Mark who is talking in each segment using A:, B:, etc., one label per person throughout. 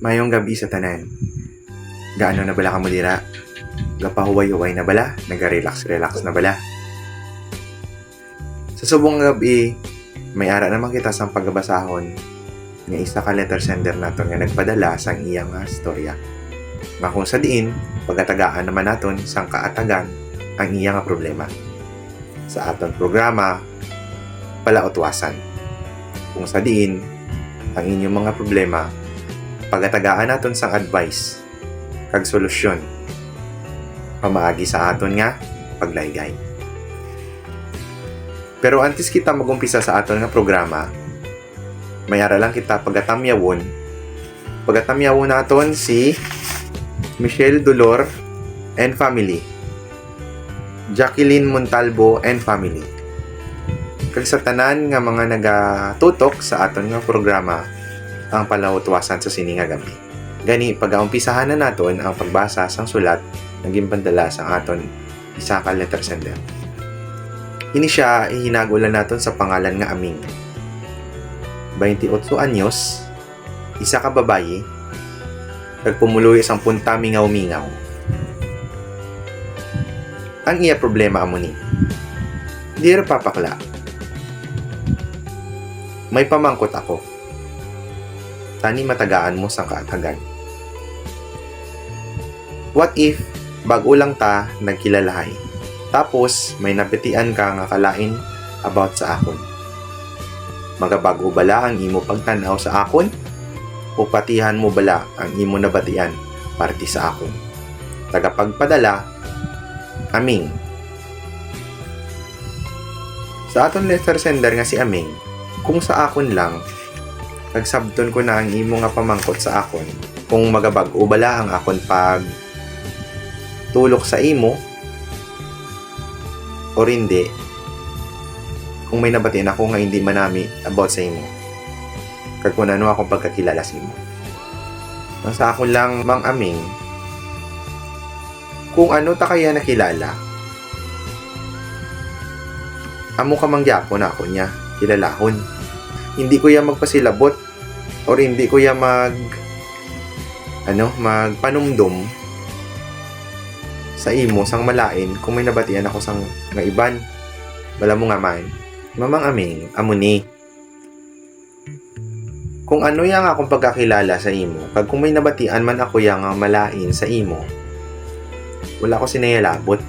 A: Mayong gabi sa tanan. Gaano na bala ka mo dira? Gapahuway-huway na bala? Naga-relax-relax na bala? Sa subong gabi, may ara naman kita sang pagbasahon nga isa ka letter sender naton nga nagpadala sang iyang storya. Nga kung sa diin, pagatagaan naman naton sang kaatagan ang iyang problema. Sa aton programa, palautwasan. Kung sa diin, ang inyong mga problema, pagatagaan naton sang advice kag solusyon pamaagi sa aton nga paglaygay. Pero antes kita magumpisa sa aton nga programa, may ara lang kita pagatamyawon naton si Michelle Dolor and family, Jacqueline Montalvo and family, kag sa tanan nga mga nagatutok sa aton nga programa ang palautwasan sa sininga gabi. Gani, pag-aumpisahan na naton ang pagbasa sang sulat naging pandala sa aton isa ka letter sender. Ini siya ihinagulan naton sa pangalan nga Aming. 28 anyos, isa ka babayi, nagpumuloy isang punta mingaw-mingaw. Ang iya problema amo ni. Dear Papakla, may pamangkot ako. Tani matagaan mo sang kaatagan. What if bago lang ta nagkilalahay, tapos may napitian ka nga kalain about sa akon? Magabago bala ang imo pagtanaw sa akon? O patihan mo bala ang imo nabatian parte sa akon? Tagapagpadala, Aming. Sa aton letter sender nga si Aming, kung sa akon lang, nagsabton ko na ang imo nga pamangkot sa akon kung magabag-o bala ang akon pag tulok sa imo o hindi, kung may nabatiin ako nga hindi manami about sa imo kag kung ano akong pagkakilala sa imo. Sa akon lang, Mang Aming, kung ano ta kaya nakilala, amo ka mangyapon na ako niya kilalahon. Hindi ko ya magpasilabot or hindi ko ya magpanumdum sa imo sang malain kung may nabatian ako sang nga iban. Bala mo nga man, Mamang Aming, amo ni. Kung ano yang akong pagkakilala sa imo, kag kung may nabatian man ako yang malain sa imo, wala ko sinayalabot.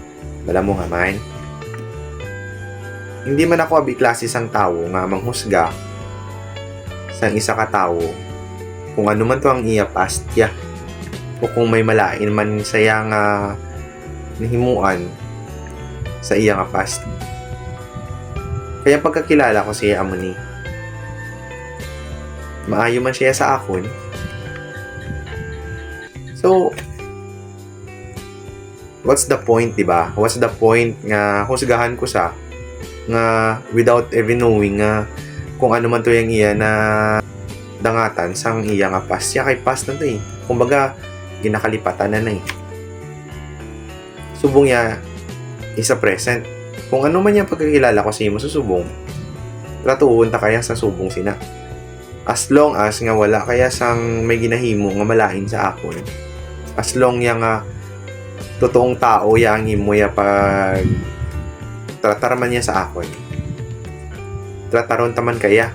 A: Bala mo nga man. Hindi man ako abi klase sang tao nga manghusga sang isa ka tao kung ano man to ang iya past ya, o kung may malain man saya nga nahimuan sa iya nga past. Kaya pagkakilala ko siya amo ni, maayo man siya sa akon. So what's the point, diba? What's the point nga husgahan ko sa nga without even knowing nga kung ano man to yung iya na dangatan sang iya nga past. Siya kay past na to eh. Kumbaga, ginakalipatan na eh. Subong niya isa present. Kung ano man yung pagkakilala ko sa imo sa subong, ratuon ta kaya sa subong sina. As long as nga wala kaya sang may ginahimo nga malain sa akon. As long yang totoong tao yang imo ya pag tratar man niya sa akon. Trataron taman kaya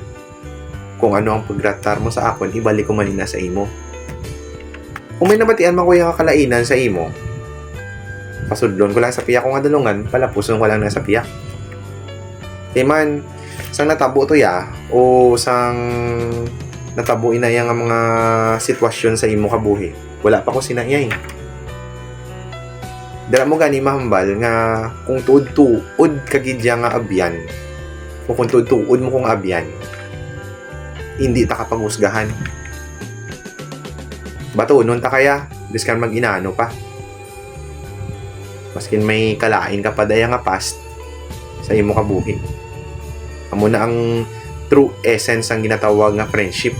A: kung ano ang pagtratar mo sa akon, ibalik ko manina sa imo. Kung may nabatian man ko yung kakalainan sa imo, pasudlon ko lang sa piyak ko nga dalungan, palapuson ko lang na sa piyak. Man, sang natabo to ya, o sang natabo ina yang mga sitwasyon sa imo kabuhi, wala pa ko sinaya eh. Dala mo gani mahambal nga kung tuod kagidya nga abyan, o kung tuod mo kung abyan, hindi ta kapanghusgahan. Bato, nun ta kaya, biskan mag-inaano pa. Maskin may kalain ka pa daya nga past sa imo kabuhi. Amo na ang true essence ang ginatawag nga friendship.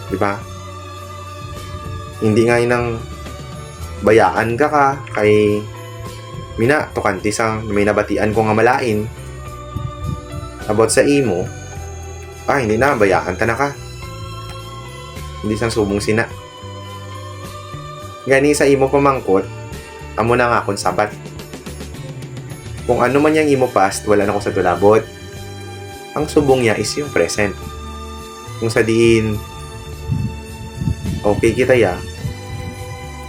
A: Diba? Hindi nga inang bayaan ka kay mina tukanti sang may nabatian ko nga malain about sa imo, hindi na bayaan ta na ka. hindi sang subong sina. Gani sa imo pamangkot, amo na nga akong sabat. Kung ano man yang imo past, wala na ko sa tulabot. Ang subong niya is yung present. Kung sa diin, okay kita ya,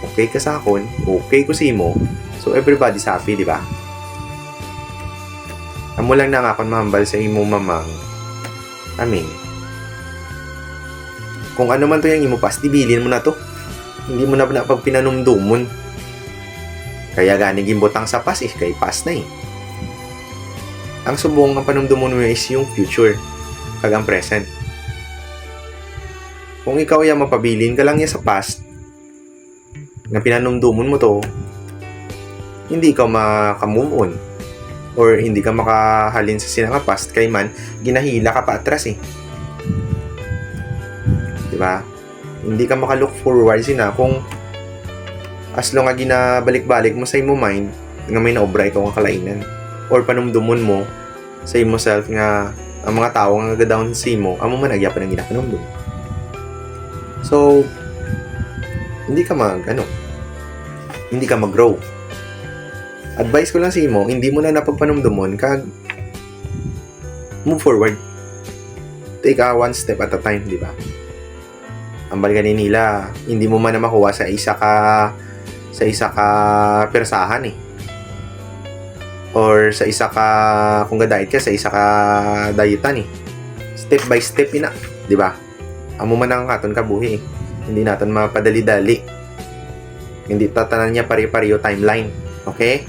A: okay ka sa akon, okay ko si imo, so everybody's happy, di ba? Amo lang na nga akong mahambal sa imo mamang, amin. Kung ano man to yung imo past, ibilin mo na to. Hindi mo na pag pinanumdumon. Kaya gani gimbotang sa past kay past na eh. Ang subong ang panumdumon mo is yung future, kagang present. Kung ikaw ay mapabilin ka lang niya sa past, na pinanumdumon mo to, hindi ka maka-move on. Or hindi ka makahalin sa sinanga past kay man, ginahila ka pa atras eh. Diba? Hindi ka maka-look forward sina kung as long nga ginabalik-balik mo sa imo mind nga may naobra ikaw ang kalainan. Or panumdumon mo sa imo self nga ang mga tao nga nagadown sa imo, amo man agya pa ng ginapanumdum. So, hindi ka mag-grow. Advice ko lang sa imo, hindi mo na napagpanumdumon kag move forward. Take one step at a time, di ba? Ang balganin nila, hindi mo man na makuha sa isa ka persahan eh. Or sa isa ka, kung ga-diet ka, sa isa ka dietan eh. Step by step ina, di ba? Amo man ang katon kabuhi eh. Hindi natin mapadali-dali. Hindi tatanan niya pare-pareho timeline. Okay?